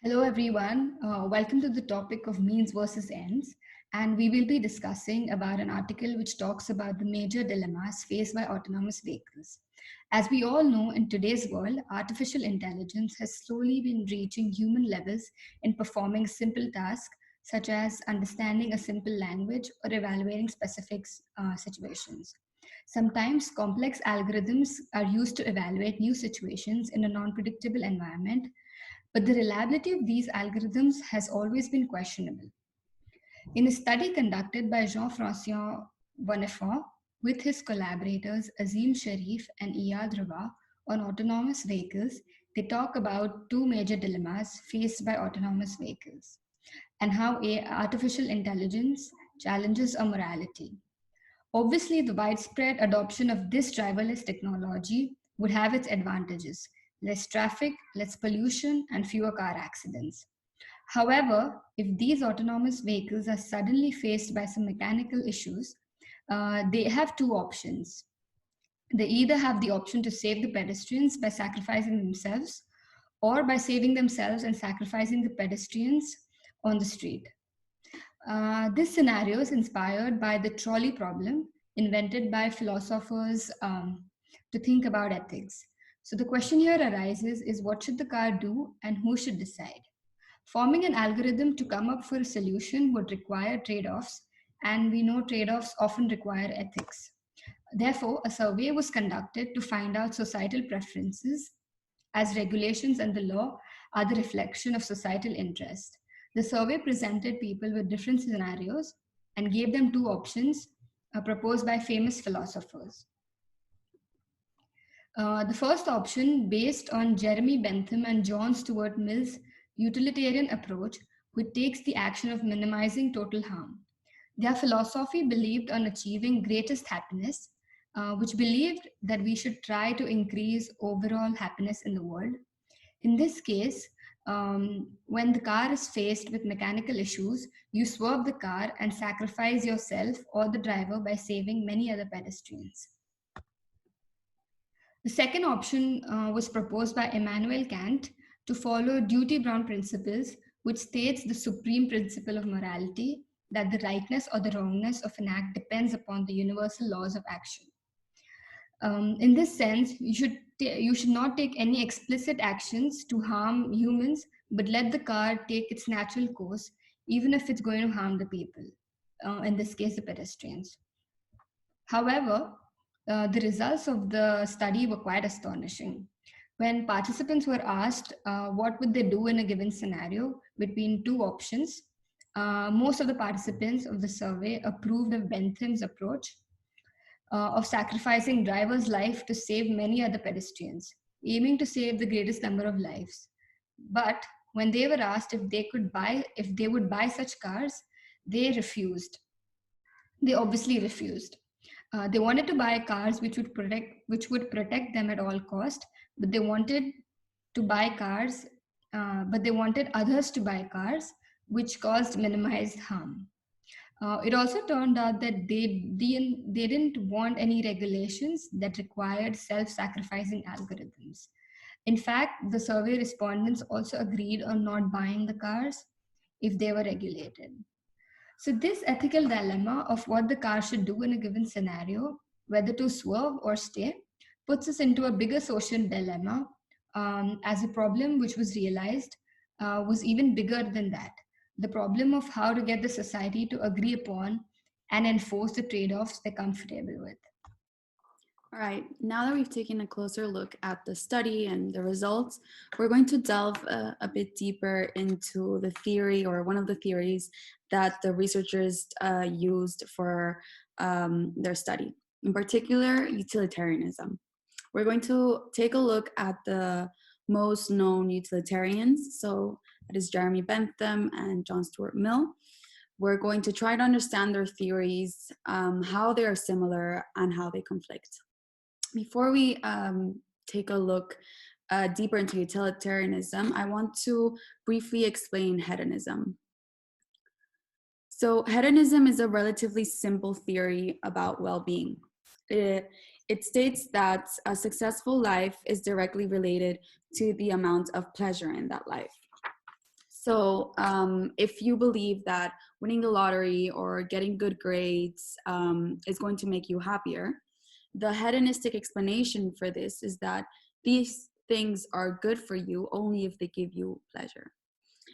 Hello, everyone. Welcome to the topic of means versus ends. And we will be discussing about an article which talks about the major dilemmas faced by autonomous vehicles. As we all know, in today's world, artificial intelligence has slowly been reaching human levels in performing simple tasks such as understanding a simple language or evaluating specific situations. Sometimes complex algorithms are used to evaluate new situations in a non predictable environment, but the reliability of these algorithms has always been questionable. In a study conducted by Jean-François Bonnefond with his collaborators Azim Sharif and Iyad Rawa on autonomous vehicles, they talk about two major dilemmas faced by autonomous vehicles and how artificial intelligence challenges our morality. Obviously, the widespread adoption of this driverless technology would have its advantages: less traffic, less pollution, and fewer car accidents. However, if these autonomous vehicles are suddenly faced by some mechanical issues, they have two options. They either have the option to save the pedestrians by sacrificing themselves, or by saving themselves and sacrificing the pedestrians on the street. This scenario is inspired by the trolley problem invented by philosophers to think about ethics. So the question here arises is what should the car do and who should decide? Forming an algorithm to come up for a solution would require trade-offs, and we know trade-offs often require ethics. Therefore, a survey was conducted to find out societal preferences, as regulations and the law are the reflection of societal interest. The survey presented people with different scenarios and gave them two options proposed by famous philosophers. The first option, based on Jeremy Bentham and John Stuart Mill's utilitarian approach, which takes the action of minimizing total harm. Their philosophy believed on achieving greatest happiness, which believed that we should try to increase overall happiness in the world. In this case, when the car is faced with mechanical issues, you swerve the car and sacrifice yourself or the driver by saving many other pedestrians. The second option was proposed by Immanuel Kant to follow duty-bound principles, which states the supreme principle of morality, that the rightness or the wrongness of an act depends upon the universal laws of action. In this sense, you should not take any explicit actions to harm humans, but let the car take its natural course, even if it's going to harm the people, in this case, the pedestrians. However, the results of the study were quite astonishing. When participants were asked what would they do in a given scenario between two options, most of the participants of the survey approved of Bentham's approach of sacrificing driver's life to save many other pedestrians, aiming to save the greatest number of lives. But when they were asked if they would buy such cars, they refused. They obviously refused. They wanted to buy cars which would protect them at all cost, but they wanted to buy cars, but they wanted others to buy cars which caused minimized harm. It also turned out that they didn't want any regulations that required self-sacrificing algorithms. In fact, the survey respondents also agreed on not buying the cars if they were regulated. So this ethical dilemma of what the car should do in a given scenario, whether to swerve or stay, puts us into a bigger social dilemma, as a problem which was realized was even bigger than that. The problem of how to get the society to agree upon and enforce the trade-offs they're comfortable with. All right, now that we've taken a closer look at the study and the results, we're going to delve a bit deeper into the theory, or one of the theories that the researchers used for their study, in particular, utilitarianism. We're going to take a look at the most known utilitarians, so that is Jeremy Bentham and John Stuart Mill. We're going to try to understand their theories, how they are similar, and how they conflict. Before we take a look deeper into utilitarianism, I want to briefly explain hedonism. So hedonism is a relatively simple theory about well-being. It states that a successful life is directly related to the amount of pleasure in that life. So if you believe that winning the lottery or getting good grades is going to make you happier, the hedonistic explanation for this is that these things are good for you only if they give you pleasure.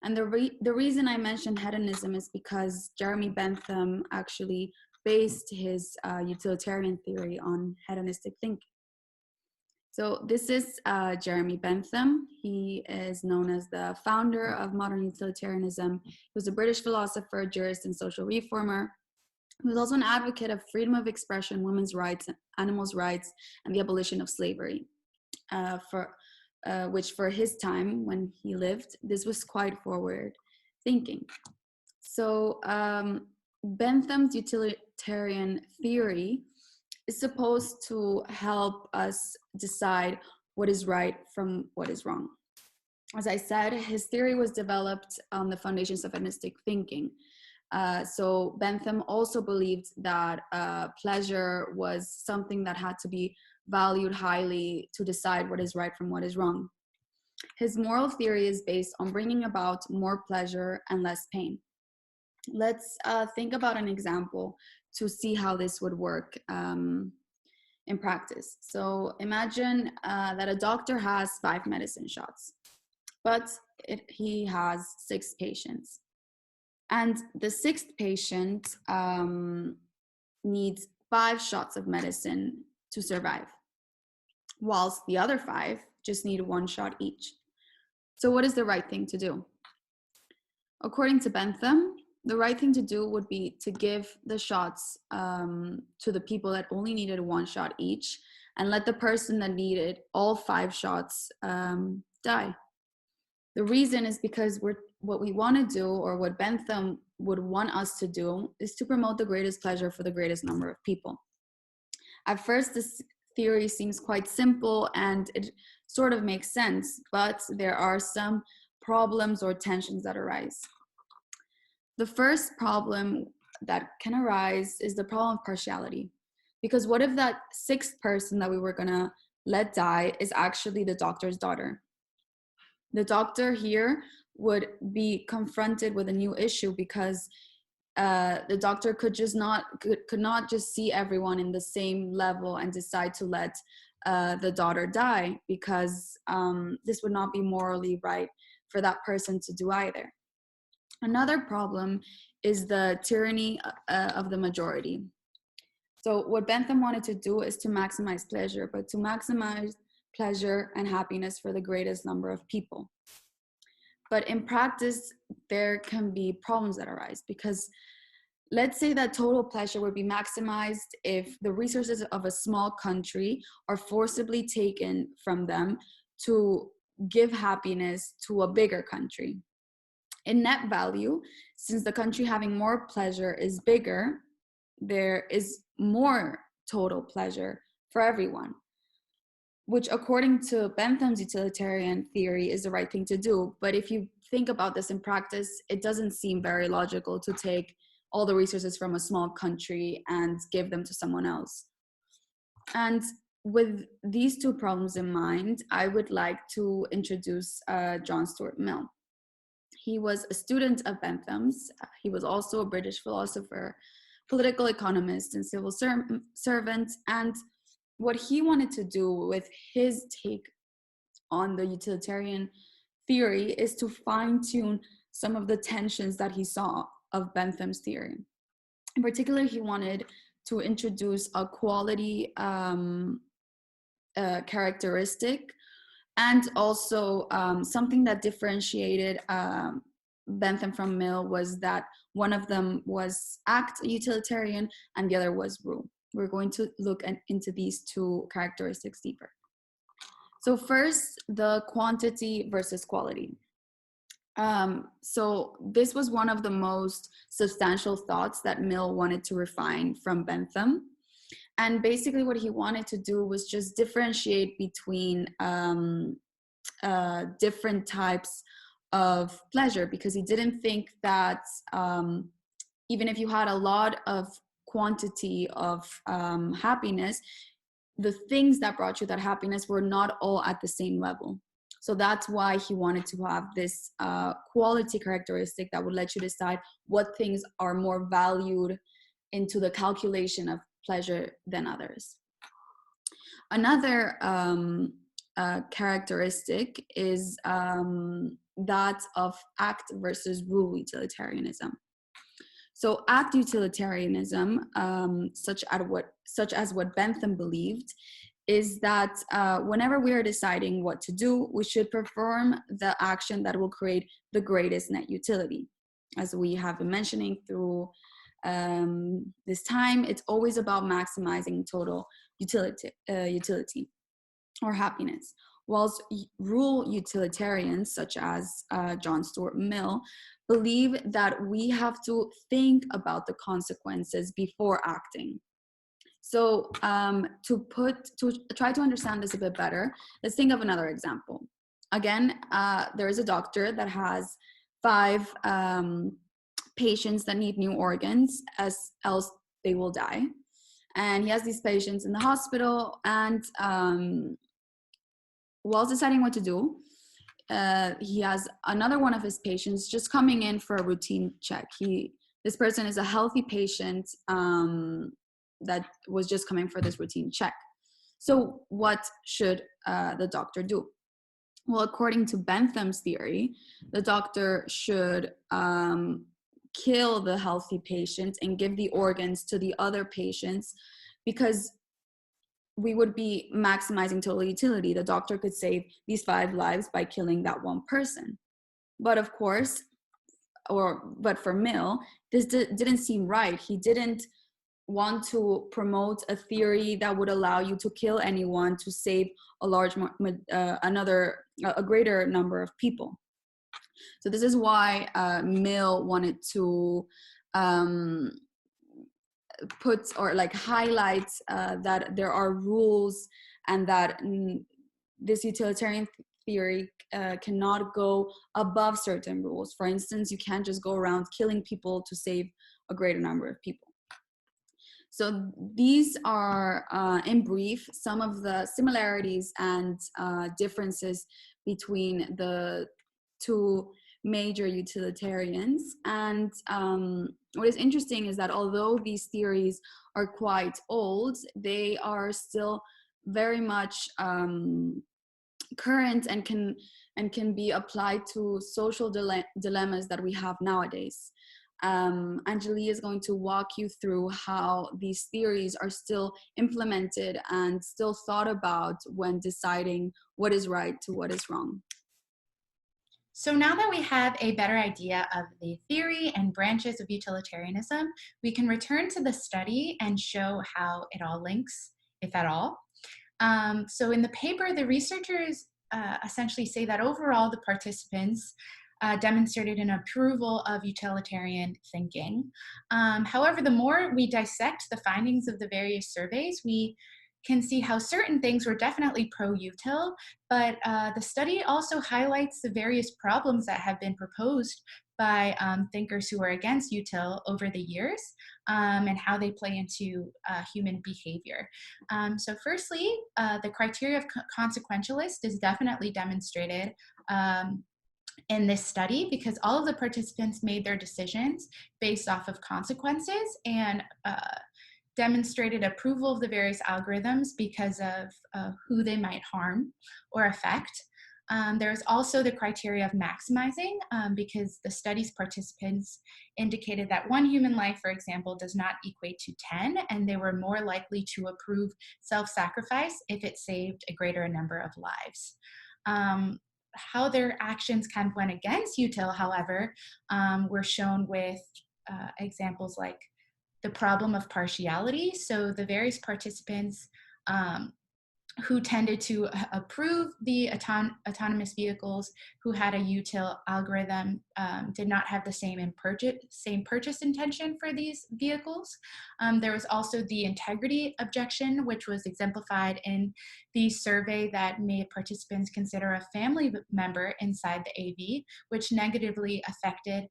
And the reason I mentioned hedonism is because Jeremy Bentham actually based his utilitarian theory on hedonistic thinking. So this is Jeremy Bentham. He is known as the founder of modern utilitarianism. He was a British philosopher, jurist, and social reformer. He was also an advocate of freedom of expression, women's rights, animals' rights, and the abolition of slavery. Which for his time when he lived, this was quite forward thinking. So Bentham's utilitarian theory is supposed to help us decide what is right from what is wrong. As I said, his theory was developed on the foundations of hedonistic thinking. So Bentham also believed that pleasure was something that had to be valued highly to decide what is right from what is wrong. His moral theory is based on bringing about more pleasure and less pain. Let's think about an example to see how this would work in practice. So imagine that a doctor has 5 medicine shots, but he has 6 patients. And the 6th patient needs 5 shots of medicine to survive, whilst the other 5 just need 1 shot each. So what is the right thing to do? According to Bentham, the right thing to do would be to give the shots to the people that only needed 1 shot each, and let the person that needed all 5 shots die. The reason is because what we want to do, or what Bentham would want us to do, is to promote the greatest pleasure for the greatest number of people. At first, this theory seems quite simple and it sort of makes sense, but there are some problems or tensions that arise. The first problem that can arise is the problem of partiality. Because what if that 6th person that we were gonna let die is actually the doctor's daughter? The doctor here would be confronted with a new issue because the doctor could not just see everyone in the same level and decide to let the daughter die, because this would not be morally right for that person to do either. Another problem is the tyranny of the majority. So what Bentham wanted to do is to maximize pleasure, but to maximize pleasure and happiness for the greatest number of people. But in practice, there can be problems that arise, because let's say that total pleasure would be maximized if the resources of a small country are forcibly taken from them to give happiness to a bigger country. In net value, since the country having more pleasure is bigger, there is more total pleasure for everyone, which according to Bentham's utilitarian theory is the right thing to do. But if you think about this in practice, it doesn't seem very logical to take all the resources from a small country and give them to someone else. And with these 2 problems in mind, I would like to introduce John Stuart Mill. He was a student of Bentham's. He was also a British philosopher, political economist, and civil servant. And what he wanted to do with his take on the utilitarian theory is to fine-tune some of the tensions that he saw of Bentham's theory. In particular, he wanted to introduce a quality characteristic, and also something that differentiated Bentham from Mill was that one of them was act utilitarian and the other was rule. We're going to look into these 2 characteristics deeper. So first, the quantity versus quality. So this was one of the most substantial thoughts that Mill wanted to refine from Bentham. And basically what he wanted to do was just differentiate between different types of pleasure, because he didn't think that even if you had a lot of quantity of happiness, the things that brought you that happiness were not all at the same level. So that's why he wanted to have this quality characteristic that would let you decide what things are more valued into the calculation of pleasure than others. Another characteristic is that of act versus rule utilitarianism. So act utilitarianism, such as what Bentham believed, is that whenever we are deciding what to do, we should perform the action that will create the greatest net utility. As we have been mentioning through this time, it's always about maximizing total utility or happiness. Whilst rule utilitarians, such as John Stuart Mill, believe that we have to think about the consequences before acting. So to try to understand this a bit better, let's think of another example. Again, there is a doctor that has 5 patients that need new organs, as else they will die. And he has these patients in the hospital, and while deciding what to do, he has another one of his patients just coming in for a routine check. This person is a healthy patient that was just coming for this routine check. So what should the doctor do? Well, according to Bentham's theory, the doctor should kill the healthy patient and give the organs to the other patients, because we would be maximizing total utility. The doctor could save these 5 lives by killing that one person. But of course, but for Mill, this didn't seem right. He didn't want to promote a theory that would allow you to kill anyone to save a greater number of people. So this is why Mill wanted to put or like highlight that there are rules, and that this utilitarian theory cannot go above certain rules. For instance, you can't just go around killing people to save a greater number of people. So these are, in brief, some of the similarities and differences between the 2 major utilitarians. And what is interesting is that although these theories are quite old, they are still very much current and can be applied to social dilemmas that we have nowadays. Anjali is going to walk you through how these theories are still implemented and still thought about when deciding what is right to what is wrong. So now that we have a better idea of the theory and branches of utilitarianism, we can return to the study and show how it all links, if at all. So in the paper, the researchers essentially say that overall the participants demonstrated an approval of utilitarian thinking. However, the more we dissect the findings of the various surveys, we can see how certain things were definitely pro-util, but the study also highlights the various problems that have been proposed by thinkers who are against util over the years, and how they play into human behavior. So firstly, the criteria of consequentialist is definitely demonstrated in this study, because all of the participants made their decisions based off of consequences and demonstrated approval of the various algorithms because of who they might harm or affect. There's also the criteria of maximizing, because the study's participants indicated that 1 human life, for example, does not equate to 10, and they were more likely to approve self-sacrifice if it saved a greater number of lives. How their actions kind of went against util, however, were shown with examples like the problem of partiality. So the various participants who tended to approve the autonomous vehicles who had a util algorithm did not have the same purchase intention for these vehicles. There was also the integrity objection, which was exemplified in the survey that made participants consider a family member inside the AV, which negatively affected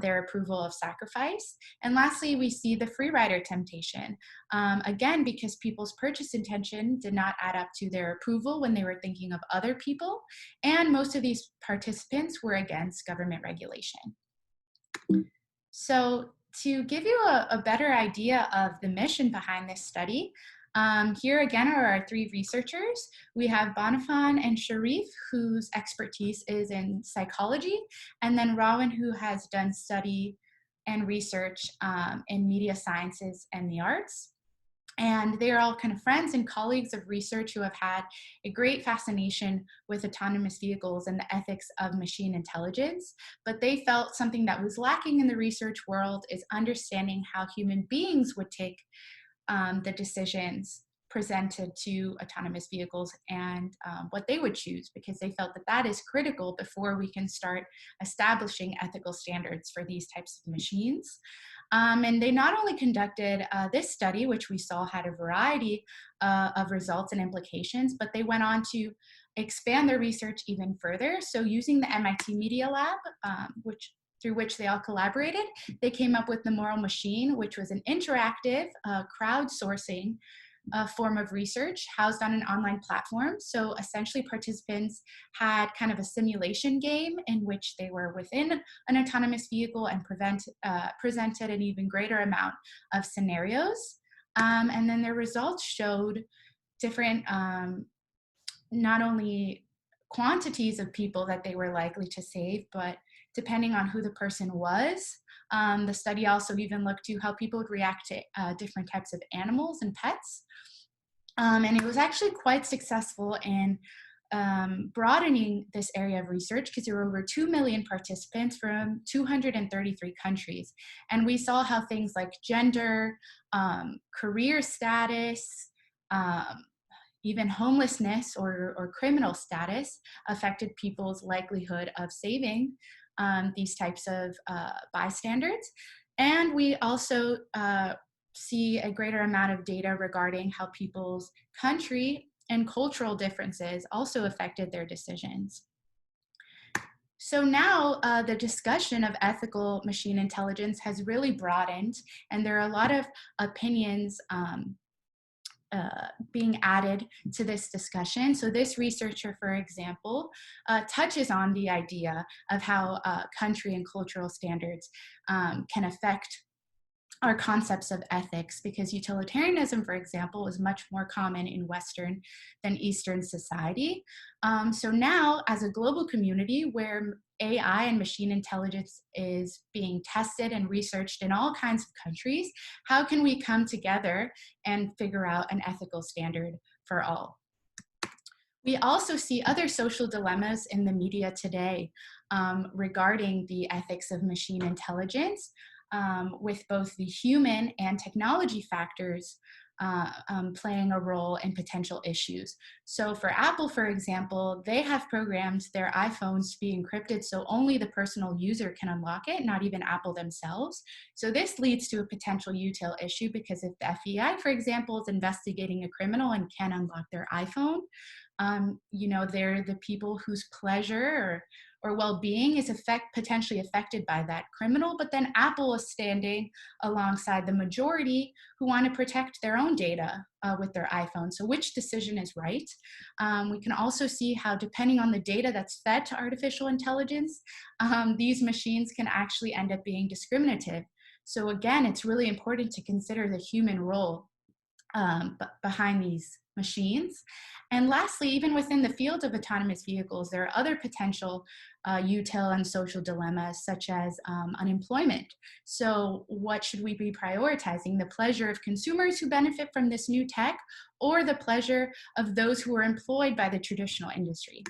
their approval of sacrifice. And lastly, we see the free rider temptation. Again, because people's purchase intention did not add add up to their approval when they were thinking of other people. And most of these participants were against government regulation. So to give you a better idea of the mission behind this study, here again are our three researchers. We have Bonifan and Sharif, whose expertise is in psychology, and then Rawan, who has done study and research in media sciences and the arts. And they are all kind of friends and colleagues of research who have had a great fascination with autonomous vehicles and the ethics of machine intelligence. But they felt something that was lacking in the research world is understanding how human beings would take the decisions presented to autonomous vehicles and what they would choose, because they felt that that is critical before we can start establishing ethical standards for these types of machines. And they not only conducted this study, which we saw had a variety of results and implications, but they went on to expand their research even further. So using the MIT Media Lab, through which they all collaborated, they came up with the Moral Machine, which was an interactive crowdsourcing form of research housed on an online platform. So essentially participants had kind of a simulation game in which they were within an autonomous vehicle and presented an even greater amount of scenarios. And then their results showed different, not only quantities of people that they were likely to save, but depending on who the person was. The study also even looked to how people would react to different types of animals and pets. And it was actually quite successful in broadening this area of research, because there were over 2 million participants from 233 countries. And we saw how things like gender, career status, even homelessness or criminal status affected people's likelihood of saving these types of bystanders. And we also see a greater amount of data regarding how people's country and cultural differences also affected their decisions. So now the discussion of ethical machine intelligence has really broadened, and there are a lot of opinions being added to this discussion. So this researcher, for example, touches on the idea of how country and cultural standards can affect our concepts of ethics, because utilitarianism, for example, is much more common in Western than Eastern society. So now, as a global community where AI and machine intelligence is being tested and researched in all kinds of countries, how can we come together and figure out an ethical standard for all? We also see other social dilemmas in the media today regarding the ethics of machine intelligence, with both the human and technology factors playing a role in potential issues. So for Apple, for example, they have programmed their iPhones to be encrypted so only the personal user can unlock it, not even Apple themselves. So this leads to a potential util issue, because if the FBI, for example, is investigating a criminal and can unlock their iPhone, they're the people whose pleasure or well-being is potentially affected by that criminal, but then Apple is standing alongside the majority who want to protect their own data with their iPhone. So which decision is right? We can also see how, depending on the data that's fed to artificial intelligence, these machines can actually end up being discriminative. So again, it's really important to consider the human role behind these machines. And lastly, even within the field of autonomous vehicles, there are other potential util and social dilemmas, such as unemployment. So what should we be prioritizing? The pleasure of consumers who benefit from this new tech, or the pleasure of those who are employed by the traditional industry?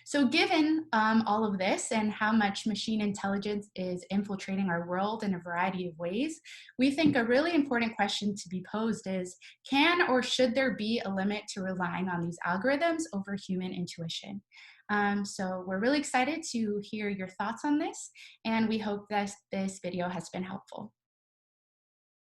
So given all of this and how much machine intelligence is infiltrating our world in a variety of ways, we think a really important question to be posed is, can or should there be a limit to relying on these algorithms over human intuition? So we're really excited to hear your thoughts on this, and we hope that this video has been helpful.